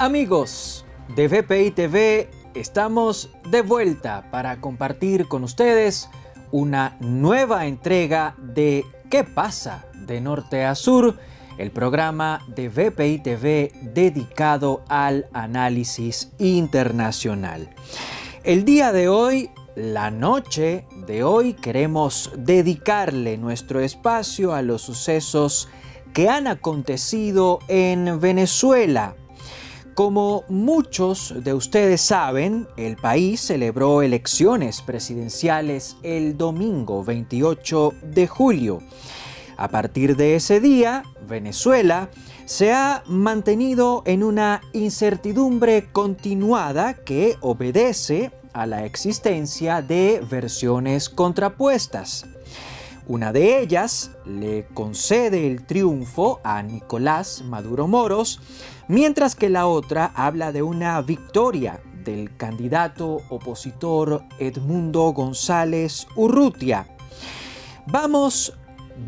Amigos de VPI TV, estamos de vuelta para compartir con ustedes una nueva entrega de ¿Qué pasa de norte a sur? El programa de VPI TV dedicado al análisis internacional. El día de hoy, la noche de hoy, queremos dedicarle nuestro espacio a los sucesos que han acontecido en Venezuela. Como muchos de ustedes saben, el país celebró elecciones presidenciales el domingo 28 de julio. A partir de ese día, Venezuela se ha mantenido en una incertidumbre continuada que obedece a la existencia de versiones contrapuestas. Una de ellas le concede el triunfo a Nicolás Maduro Moros, mientras que la otra habla de una victoria del candidato opositor Edmundo González Urrutia. Vamos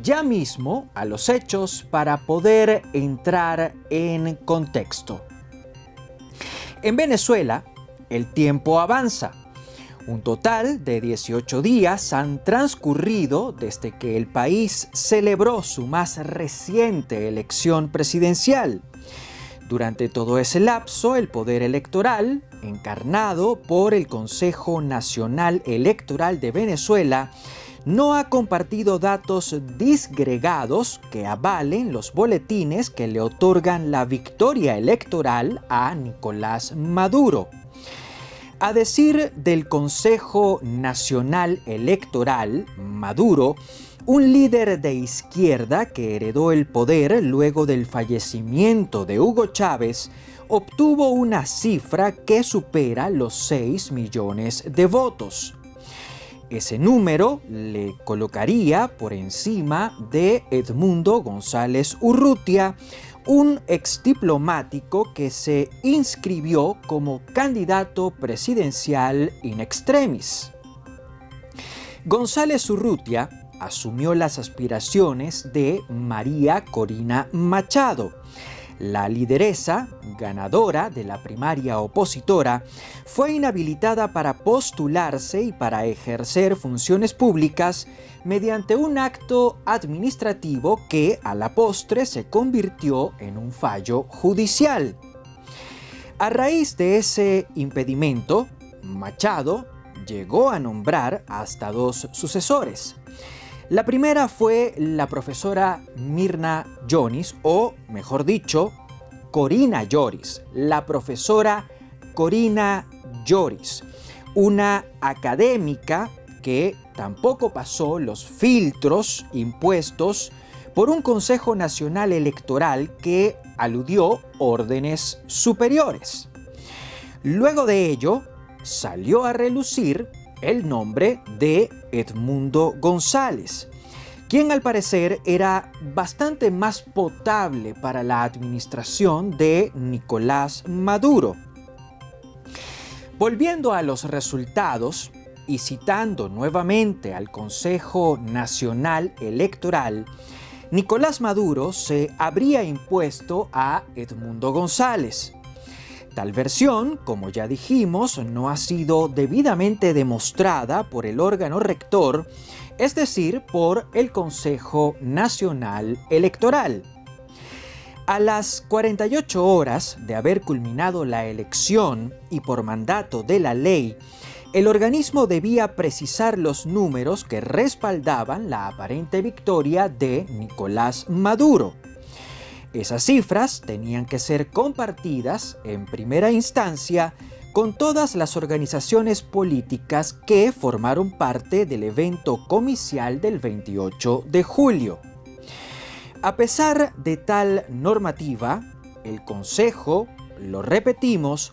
ya mismo a los hechos para poder entrar en contexto. En Venezuela, el tiempo avanza. Un total de 18 días han transcurrido desde que el país celebró su más reciente elección presidencial. Durante todo ese lapso, el poder electoral, encarnado por el Consejo Nacional Electoral de Venezuela, no ha compartido datos disgregados que avalen los boletines que le otorgan la victoria electoral a Nicolás Maduro. A decir del Consejo Nacional Electoral, Maduro, un líder de izquierda que heredó el poder luego del fallecimiento de Hugo Chávez, obtuvo una cifra que supera los 6 millones de votos. Ese número le colocaría por encima de Edmundo González Urrutia, un exdiplomático que se inscribió como candidato presidencial in extremis. González Urrutia asumió las aspiraciones de María Corina Machado. La lideresa, ganadora de la primaria opositora, fue inhabilitada para postularse y para ejercer funciones públicas mediante un acto administrativo que a la postre se convirtió en un fallo judicial. A raíz de ese impedimento, Machado llegó a nombrar hasta 2 sucesores. La primera fue la profesora Mirna Lloris, o mejor dicho, Corina Lloris, la profesora Corina Lloris, una académica que tampoco pasó los filtros impuestos por un Consejo Nacional Electoral que aludió órdenes superiores. Luego de ello, salió a relucir el nombre de Edmundo González, quien al parecer era bastante más potable para la administración de Nicolás Maduro. Volviendo a los resultados y citando nuevamente al Consejo Nacional Electoral, Nicolás Maduro se habría impuesto a Edmundo González. Tal versión, como ya dijimos, no ha sido debidamente demostrada por el órgano rector, es decir, por el Consejo Nacional Electoral. A las 48 horas de haber culminado la elección y por mandato de la ley, el organismo debía precisar los números que respaldaban la aparente victoria de Nicolás Maduro. Esas cifras tenían que ser compartidas en primera instancia con todas las organizaciones políticas que formaron parte del evento comicial del 28 de julio. A pesar de tal normativa, el Consejo, lo repetimos,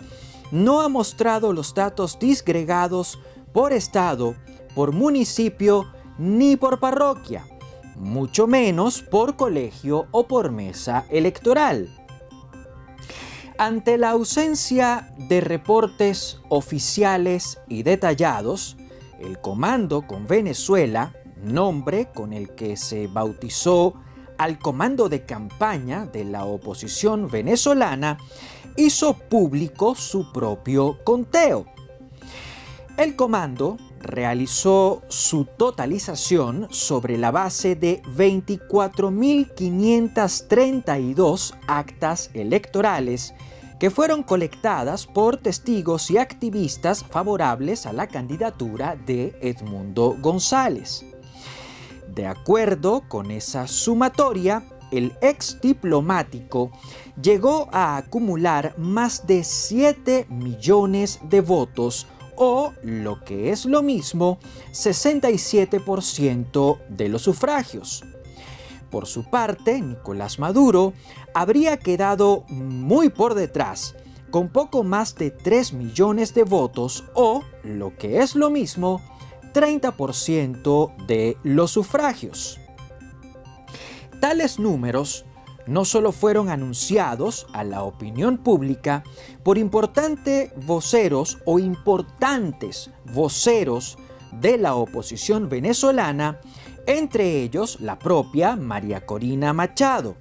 no ha mostrado los datos disgregados por estado, por municipio ni por parroquia, mucho menos por colegio o por mesa electoral. Ante la ausencia de reportes oficiales y detallados, el Comando con Venezuela, nombre con el que se bautizó al comando de campaña de la oposición venezolana, hizo público su propio conteo. El comando realizó su totalización sobre la base de 24.532 actas electorales que fueron colectadas por testigos y activistas favorables a la candidatura de Edmundo González. De acuerdo con esa sumatoria, el ex diplomático llegó a acumular más de 7 millones de votos, o, lo que es lo mismo, 67% de los sufragios. Por su parte, Nicolás Maduro habría quedado muy por detrás, con poco más de 3 millones de votos, o, lo que es lo mismo, 30% de los sufragios. Tales números no solo fueron anunciados a la opinión pública por importantes voceros de la oposición venezolana, entre ellos la propia María Corina Machado.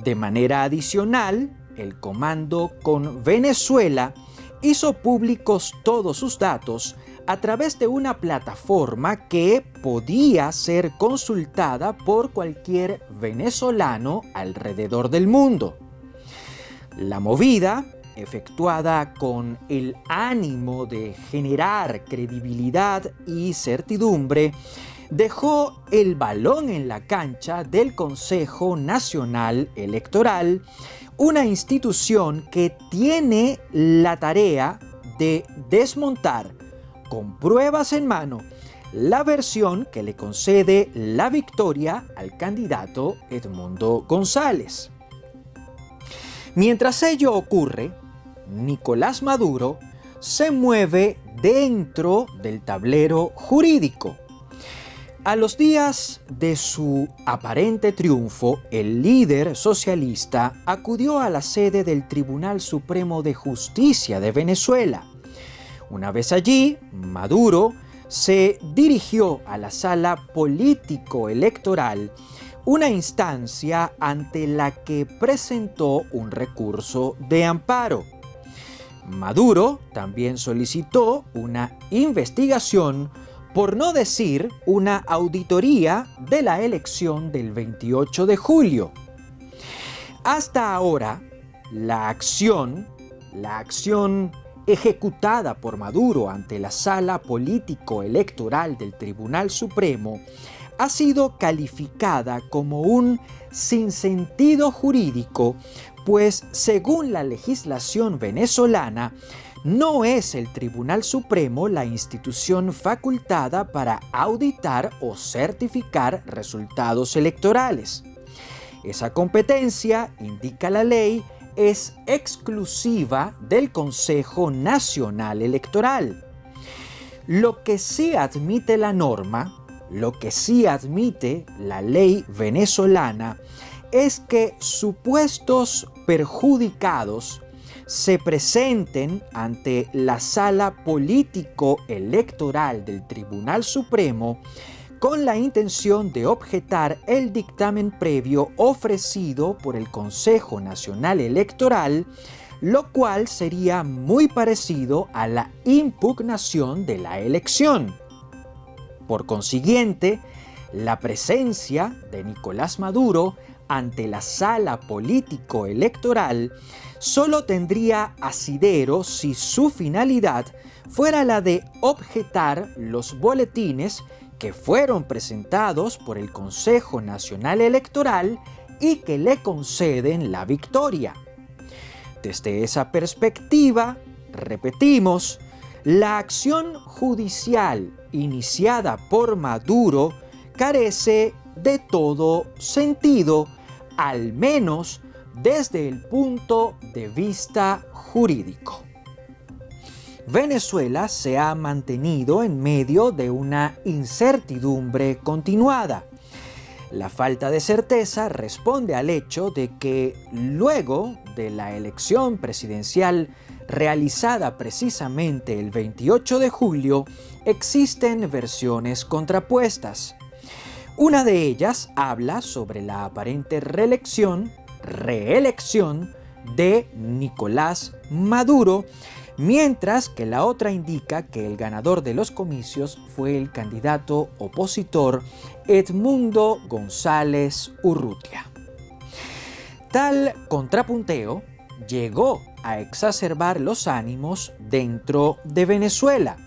De manera adicional, el Comando con Venezuela hizo públicos todos sus datos a través de una plataforma que podía ser consultada por cualquier venezolano alrededor del mundo. La movida, efectuada con el ánimo de generar credibilidad y certidumbre, dejó el balón en la cancha del Consejo Nacional Electoral, una institución que tiene la tarea de desmontar con pruebas en mano la versión que le concede la victoria al candidato Edmundo González. Mientras ello ocurre, Nicolás Maduro se mueve dentro del tablero jurídico. A los días de su aparente triunfo, el líder socialista acudió a la sede del Tribunal Supremo de Justicia de Venezuela. Una vez allí, Maduro se dirigió a la sala político-electoral, una instancia ante la que presentó un recurso de amparo. Maduro también solicitó una investigación, por no decir una auditoría, de la elección del 28 de julio. Hasta ahora, la acción ejecutada por Maduro ante la Sala Político-Electoral del Tribunal Supremo ha sido calificada como un sinsentido jurídico, pues según la legislación venezolana, no es el Tribunal Supremo la institución facultada para auditar o certificar resultados electorales. Esa competencia, indica la ley, es exclusiva del Consejo Nacional Electoral. Lo que sí admite la norma, lo que sí admite la ley venezolana, es que supuestos perjudicados se presenten ante la Sala Político-Electoral del Tribunal Supremo con la intención de objetar el dictamen previo ofrecido por el Consejo Nacional Electoral, lo cual sería muy parecido a la impugnación de la elección. Por consiguiente, la presencia de Nicolás Maduro ante la sala político-electoral solo tendría asidero si su finalidad fuera la de objetar los boletines que fueron presentados por el Consejo Nacional Electoral y que le conceden la victoria. Desde esa perspectiva, repetimos, la acción judicial iniciada por Maduro carece de todo sentido, al menos desde el punto de vista jurídico. Venezuela se ha mantenido en medio de una incertidumbre continuada. La falta de certeza responde al hecho de que luego de la elección presidencial realizada precisamente el 28 de julio, existen versiones contrapuestas. Una de ellas habla sobre la aparente reelección de Nicolás Maduro, mientras que la otra indica que el ganador de los comicios fue el candidato opositor Edmundo González Urrutia. Tal contrapunteo llegó a exacerbar los ánimos dentro de Venezuela.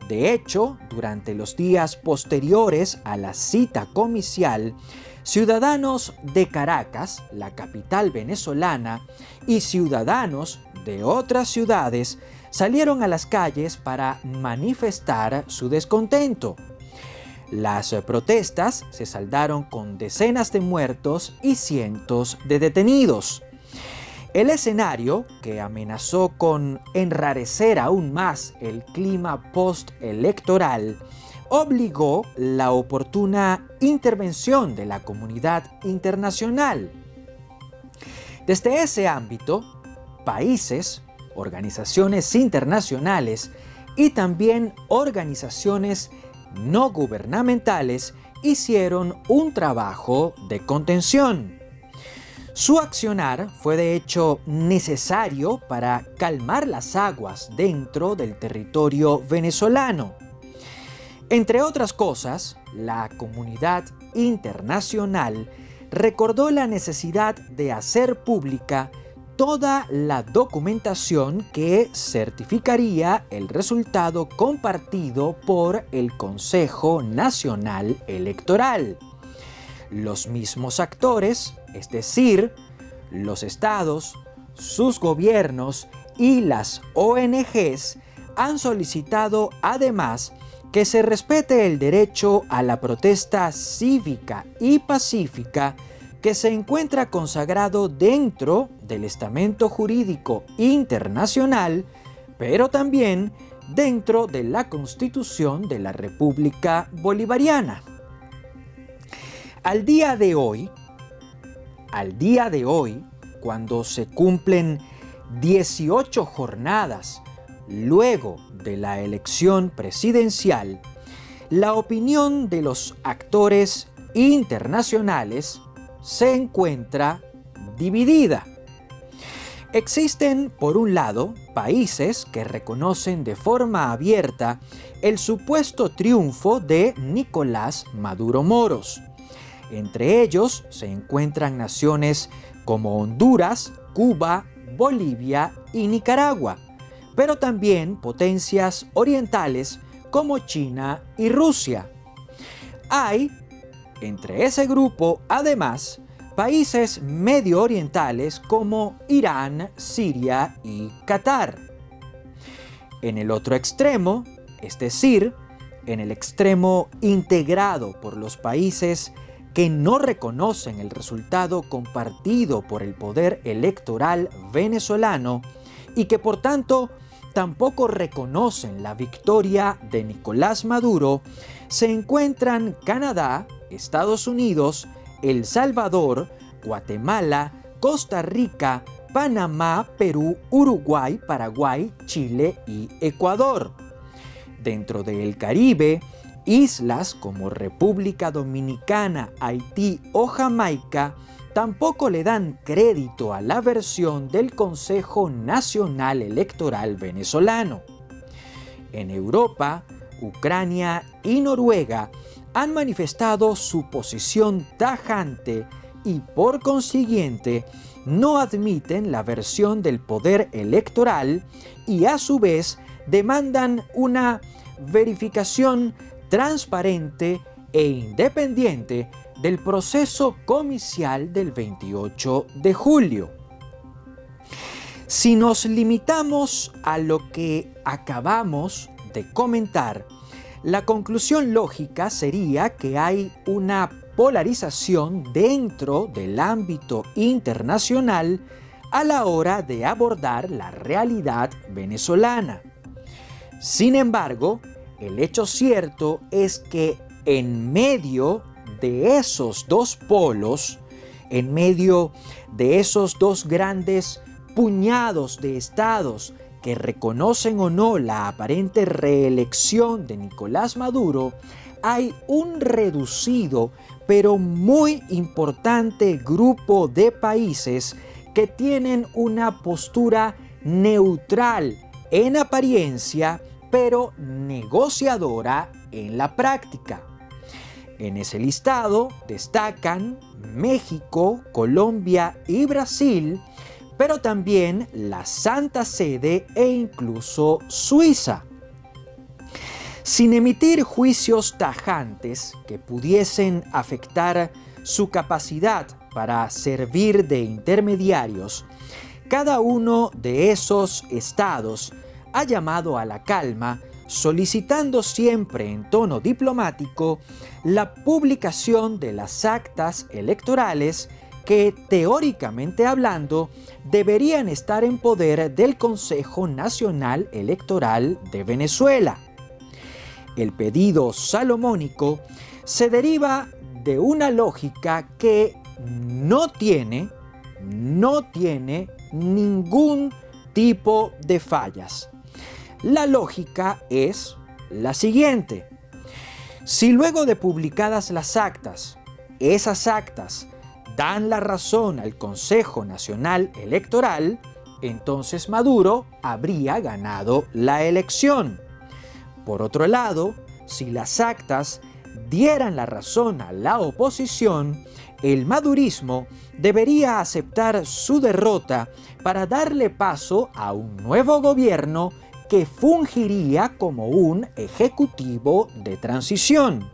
De hecho, durante los días posteriores a la cita comicial, ciudadanos de Caracas, la capital venezolana, y ciudadanos de otras ciudades salieron a las calles para manifestar su descontento. Las protestas se saldaron con decenas de muertos y cientos de detenidos. El escenario, que amenazó con enrarecer aún más el clima postelectoral, obligó la oportuna intervención de la comunidad internacional. Desde ese ámbito, países, organizaciones internacionales y también organizaciones no gubernamentales hicieron un trabajo de contención. Su accionar fue de hecho necesario para calmar las aguas dentro del territorio venezolano. Entre otras cosas, la comunidad internacional recordó la necesidad de hacer pública toda la documentación que certificaría el resultado compartido por el Consejo Nacional Electoral. Los mismos actores, es decir, los estados, sus gobiernos y las ONGs, han solicitado además que se respete el derecho a la protesta cívica y pacífica que se encuentra consagrado dentro del estamento jurídico internacional, pero también dentro de la Constitución de la República Bolivariana. Al día de hoy, cuando se cumplen 18 jornadas luego de la elección presidencial, la opinión de los actores internacionales se encuentra dividida. Existen, por un lado, países que reconocen de forma abierta el supuesto triunfo de Nicolás Maduro Moros. Entre ellos se encuentran naciones como Honduras, Cuba, Bolivia y Nicaragua, pero también potencias orientales como China y Rusia. Hay, entre ese grupo, además, países medio orientales como Irán, Siria y Qatar. En el otro extremo, es decir, en el extremo integrado por los países que no reconocen el resultado compartido por el poder electoral venezolano y que por tanto tampoco reconocen la victoria de Nicolás Maduro, se encuentran Canadá, Estados Unidos, El Salvador, Guatemala, Costa Rica, Panamá, Perú, Uruguay, Paraguay, Chile y Ecuador. Dentro del Caribe, islas como República Dominicana, Haití o Jamaica tampoco le dan crédito a la versión del Consejo Nacional Electoral venezolano. En Europa, Ucrania y Noruega han manifestado su posición tajante y por consiguiente no admiten la versión del poder electoral y a su vez demandan una verificación transparente e independiente del proceso comicial del 28 de julio. Si nos limitamos a lo que acabamos de comentar, la conclusión lógica sería que hay una polarización dentro del ámbito internacional a la hora de abordar la realidad venezolana. Sin embargo, el hecho cierto es que en medio de esos dos polos, en medio de esos dos grandes puñados de estados que reconocen o no la aparente reelección de Nicolás Maduro, hay un reducido pero muy importante grupo de países que tienen una postura neutral en apariencia, pero negociadora en la práctica. En ese listado destacan México, Colombia y Brasil, pero también la Santa Sede e incluso Suiza. Sin emitir juicios tajantes que pudiesen afectar su capacidad para servir de intermediarios, cada uno de esos estados ha llamado a la calma, solicitando siempre en tono diplomático la publicación de las actas electorales que, teóricamente hablando, deberían estar en poder del Consejo Nacional Electoral de Venezuela. El pedido salomónico se deriva de una lógica que no tiene ningún tipo de fallas. La lógica es la siguiente: si luego de publicadas las actas, esas actas dan la razón al Consejo Nacional Electoral, entonces Maduro habría ganado la elección. Por otro lado, si las actas dieran la razón a la oposición, el madurismo debería aceptar su derrota para darle paso a un nuevo gobierno que fungiría como un ejecutivo de transición.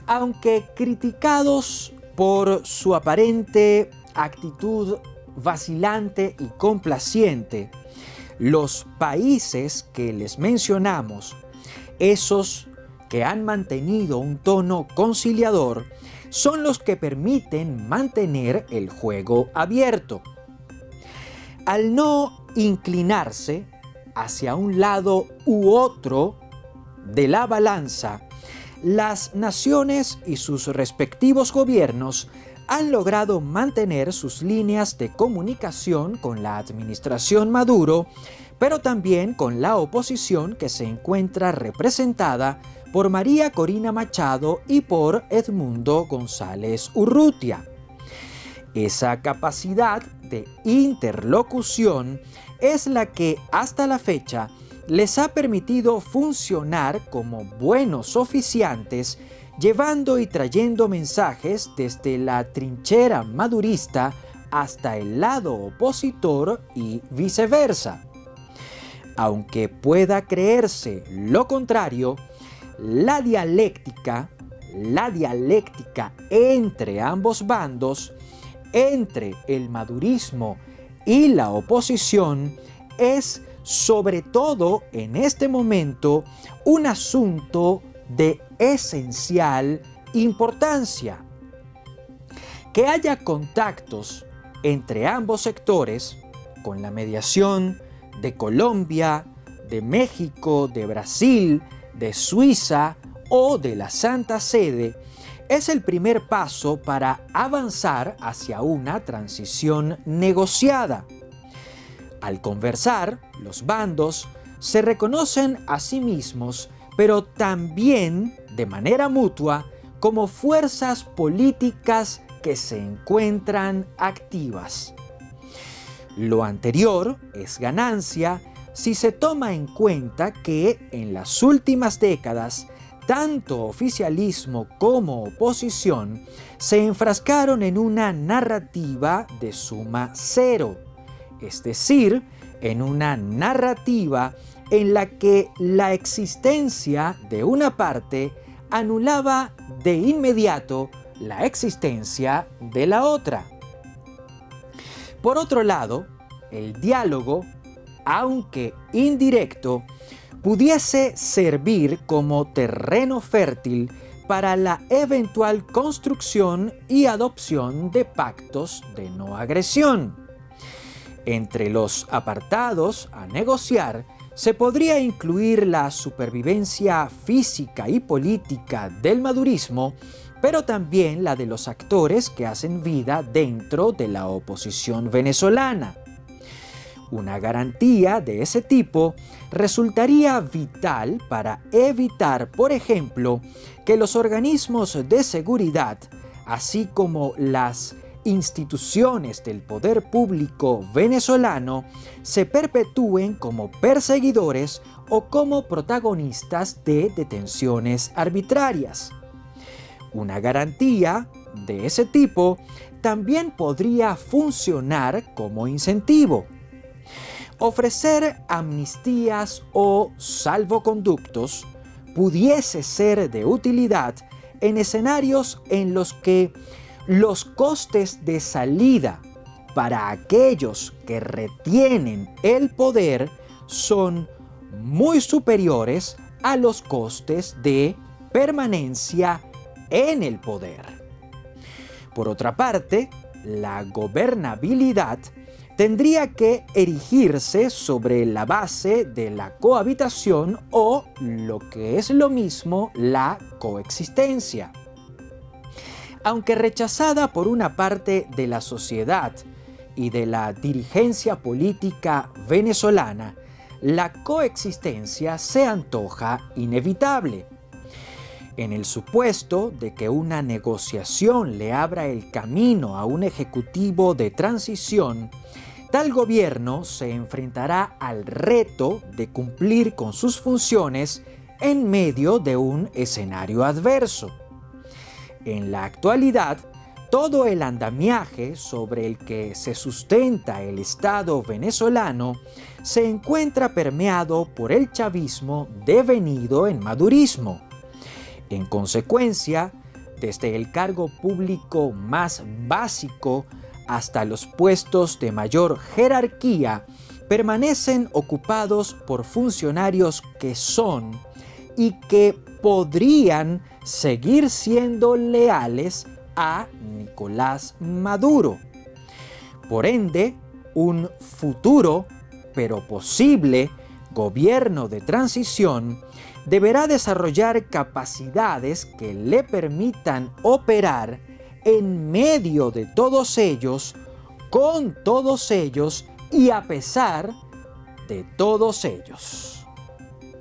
Aunque criticados por su aparente actitud vacilante y complaciente, los países que les mencionamos, esos que han mantenido un tono conciliador, son los que permiten mantener el juego abierto. Al no inclinarse hacia un lado u otro de la balanza, las naciones y sus respectivos gobiernos han logrado mantener sus líneas de comunicación con la administración Maduro, pero también con la oposición que se encuentra representada por María Corina Machado y por Edmundo González Urrutia. Esa capacidad de interlocución es la que hasta la fecha les ha permitido funcionar como buenos oficiantes, llevando y trayendo mensajes desde la trinchera madurista hasta el lado opositor y viceversa. Aunque pueda creerse lo contrario, la dialéctica entre ambos bandos, entre el madurismo y la oposición, es sobre todo en este momento un asunto de esencial importancia. Que haya contactos entre ambos sectores, con la mediación de Colombia, de México, de Brasil, de Suiza o de la Santa Sede, es el primer paso para avanzar hacia una transición negociada. Al conversar, los bandos se reconocen a sí mismos, pero también de manera mutua, como fuerzas políticas que se encuentran activas. Lo anterior es ganancia si se toma en cuenta que en las últimas décadas, tanto oficialismo como oposición se enfrascaron en una narrativa de suma cero, es decir, en una narrativa en la que la existencia de una parte anulaba de inmediato la existencia de la otra. Por otro lado, el diálogo, aunque indirecto, pudiese servir como terreno fértil para la eventual construcción y adopción de pactos de no agresión. Entre los apartados a negociar se podría incluir la supervivencia física y política del madurismo, pero también la de los actores que hacen vida dentro de la oposición venezolana. Una garantía de ese tipo resultaría vital para evitar, por ejemplo, que los organismos de seguridad, así como las instituciones del poder público venezolano se perpetúen como perseguidores o como protagonistas de detenciones arbitrarias. Una garantía de ese tipo también podría funcionar como incentivo. Ofrecer amnistías o salvoconductos pudiese ser de utilidad en escenarios en los que los costes de salida para aquellos que retienen el poder son muy superiores a los costes de permanencia en el poder. Por otra parte, la gobernabilidad tendría que erigirse sobre la base de la cohabitación o, lo que es lo mismo, la coexistencia. Aunque rechazada por una parte de la sociedad y de la dirigencia política venezolana, la coexistencia se antoja inevitable. En el supuesto de que una negociación le abra el camino a un ejecutivo de transición, tal gobierno se enfrentará al reto de cumplir con sus funciones en medio de un escenario adverso. En la actualidad, todo el andamiaje sobre el que se sustenta el Estado venezolano se encuentra permeado por el chavismo devenido en madurismo. En consecuencia, desde el cargo público más básico hasta los puestos de mayor jerarquía, permanecen ocupados por funcionarios que son y que podrían seguir siendo leales a Nicolás Maduro. Por ende, un futuro, pero posible, gobierno de transición deberá desarrollar capacidades que le permitan operar en medio de todos ellos, con todos ellos y a pesar de todos ellos.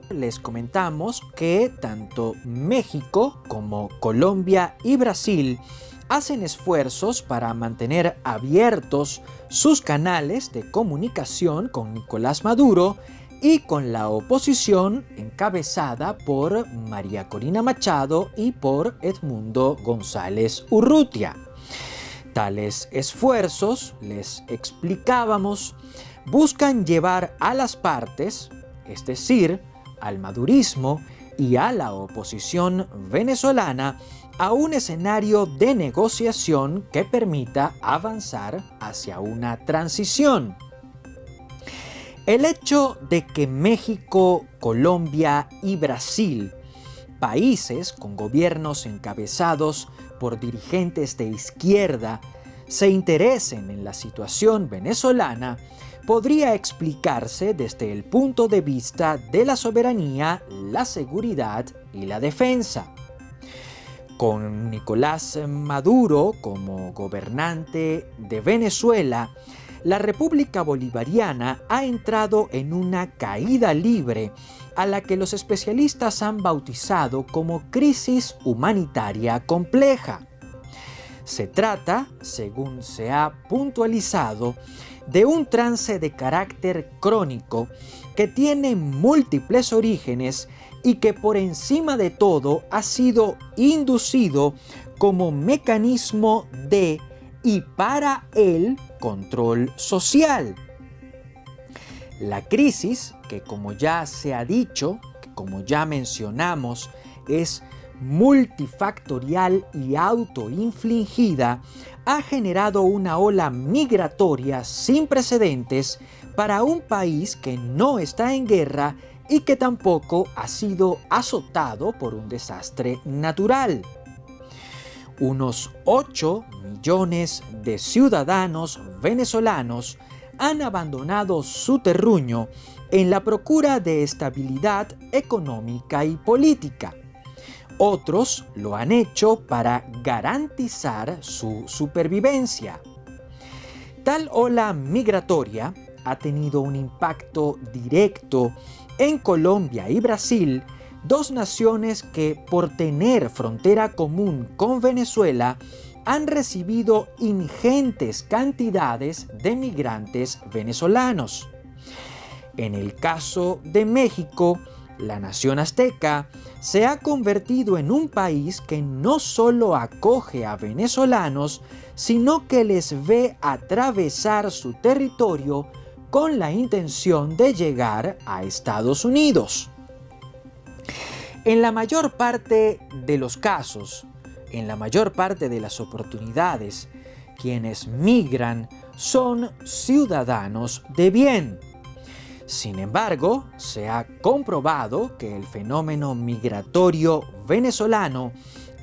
Les comentamos que tanto México como Colombia y Brasil hacen esfuerzos para mantener abiertos sus canales de comunicación con Nicolás Maduro y con la oposición encabezada por María Corina Machado y por Edmundo González Urrutia. Tales esfuerzos, les explicábamos, buscan llevar a las partes, es decir, al madurismo y a la oposición venezolana, a un escenario de negociación que permita avanzar hacia una transición. El hecho de que México, Colombia y Brasil, países con gobiernos encabezados por dirigentes de izquierda, se interesen en la situación venezolana, podría explicarse desde el punto de vista de la soberanía, la seguridad y la defensa. Con Nicolás Maduro como gobernante de Venezuela, la República Bolivariana ha entrado en una caída libre a la que los especialistas han bautizado como crisis humanitaria compleja. Se trata, según se ha puntualizado, de un trance de carácter crónico que tiene múltiples orígenes y que por encima de todo ha sido inducido como mecanismo de y para el control social. La crisis, que como ya se ha dicho, que como ya mencionamos, es multifactorial y autoinfligida, ha generado una ola migratoria sin precedentes para un país que no está en guerra y que tampoco ha sido azotado por un desastre natural. Unos 8 millones de ciudadanos venezolanos han abandonado su terruño en la procura de estabilidad económica y política. Otros lo han hecho para garantizar su supervivencia. Tal ola migratoria ha tenido un impacto directo en Colombia y Brasil, dos naciones que, por tener frontera común con Venezuela, han recibido ingentes cantidades de migrantes venezolanos. En el caso de México, la nación azteca se ha convertido en un país que no solo acoge a venezolanos, sino que les ve atravesar su territorio con la intención de llegar a Estados Unidos. En la mayor parte de los casos, en la mayor parte de las oportunidades, quienes migran son ciudadanos de bien. Sin embargo, se ha comprobado que el fenómeno migratorio venezolano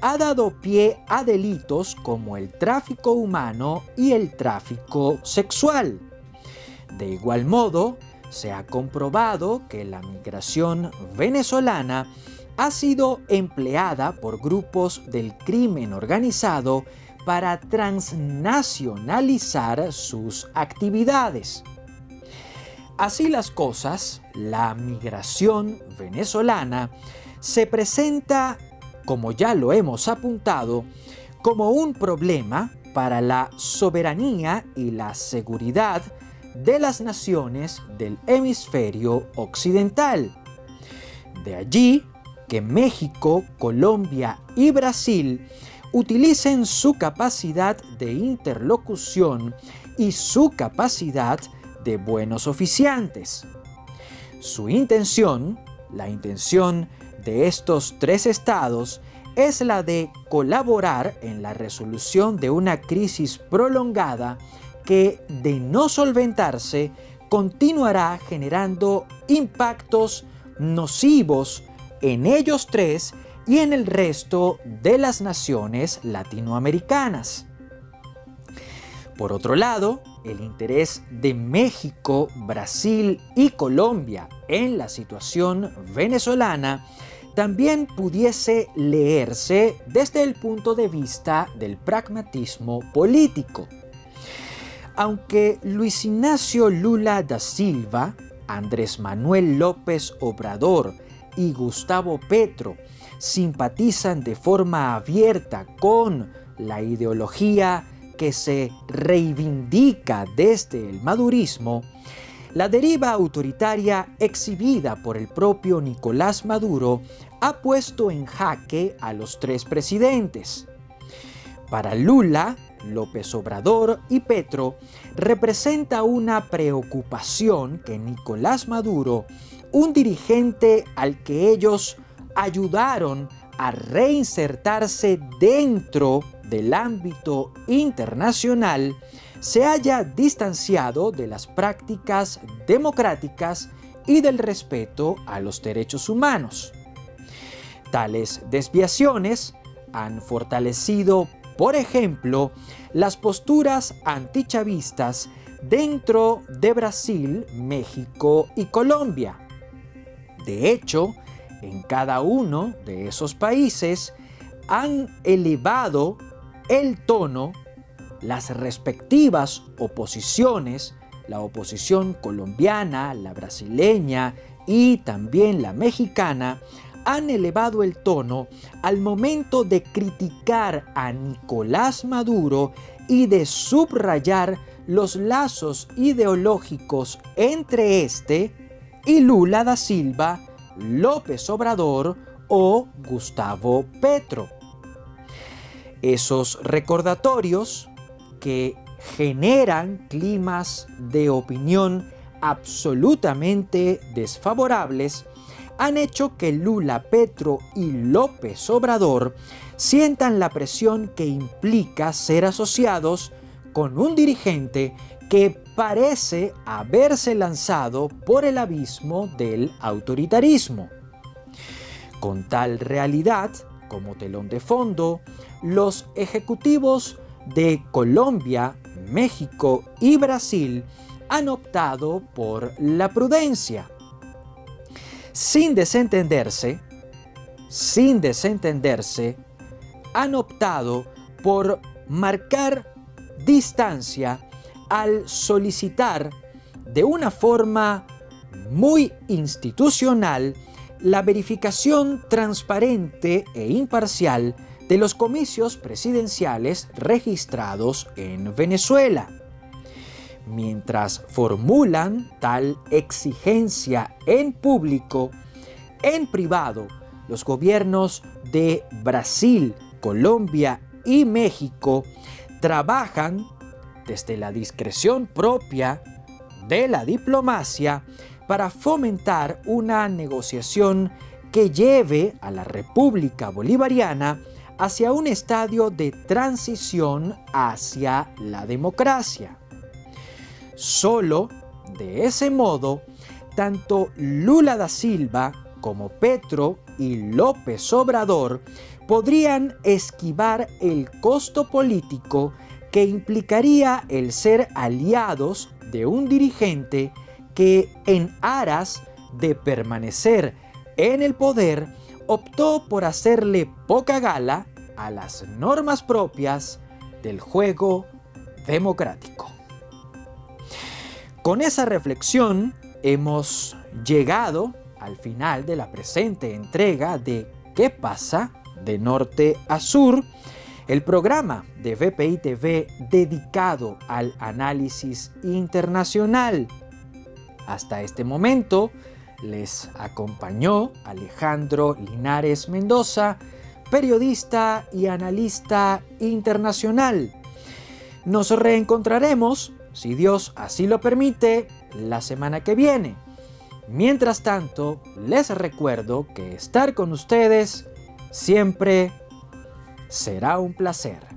ha dado pie a delitos como el tráfico humano y el tráfico sexual. De igual modo, se ha comprobado que la migración venezolana ha sido empleada por grupos del crimen organizado para transnacionalizar sus actividades. Así las cosas, la migración venezolana se presenta, como ya lo hemos apuntado, como un problema para la soberanía y la seguridad de las naciones del hemisferio occidental. De allí que México, Colombia y Brasil utilicen su capacidad de interlocución y su capacidad de buenos oficiantes. Su intención, la intención de estos tres estados, es la de colaborar en la resolución de una crisis prolongada que, de no solventarse, continuará generando impactos nocivos en ellos tres y en el resto de las naciones latinoamericanas. Por otro lado, el interés de México, Brasil y Colombia en la situación venezolana también pudiese leerse desde el punto de vista del pragmatismo político. Aunque Luis Ignacio Lula da Silva, Andrés Manuel López Obrador y Gustavo Petro simpatizan de forma abierta con la ideología que se reivindica desde el madurismo, la deriva autoritaria exhibida por el propio Nicolás Maduro ha puesto en jaque a los tres presidentes. Para Lula, López Obrador y Petro representa una preocupación que Nicolás Maduro, un dirigente al que ellos ayudaron a reinsertarse dentro del ámbito internacional, se haya distanciado de las prácticas democráticas y del respeto a los derechos humanos. Tales desviaciones han fortalecido, por ejemplo, las posturas antichavistas dentro de Brasil, México y Colombia. De hecho, en cada uno de esos países han elevado el tono las respectivas oposiciones, la oposición colombiana, la brasileña y también la mexicana, han elevado el tono al momento de criticar a Nicolás Maduro y de subrayar los lazos ideológicos entre este y Lula da Silva, López Obrador o Gustavo Petro. Esos recordatorios que generan climas de opinión absolutamente desfavorables han hecho que Lula, Petro y López Obrador sientan la presión que implica ser asociados con un dirigente que parece haberse lanzado por el abismo del autoritarismo. Con tal realidad como telón de fondo, los ejecutivos de Colombia, México y Brasil han optado por la prudencia. Sin desentenderse, han optado por marcar distancia al solicitar de una forma muy institucional la verificación transparente e imparcial de los comicios presidenciales registrados en Venezuela. Mientras formulan tal exigencia en público, en privado, los gobiernos de Brasil, Colombia y México trabajan desde la discreción propia de la diplomacia para fomentar una negociación que lleve a la República Bolivariana hacia un estadio de transición hacia la democracia. Solo de ese modo, tanto Lula da Silva como Petro y López Obrador podrían esquivar el costo político que implicaría el ser aliados de un dirigente que, en aras de permanecer en el poder, optó por hacerle poca gala a las normas propias del juego democrático. Con esa reflexión hemos llegado al final de la presente entrega de ¿Qué pasa? De Norte a Sur, el programa de VPI TV dedicado al análisis internacional. Hasta este momento les acompañó Alejandro Linares Mendoza, periodista y analista internacional. Nos reencontraremos, si Dios así lo permite, la semana que viene. Mientras tanto, les recuerdo que estar con ustedes siempre será un placer.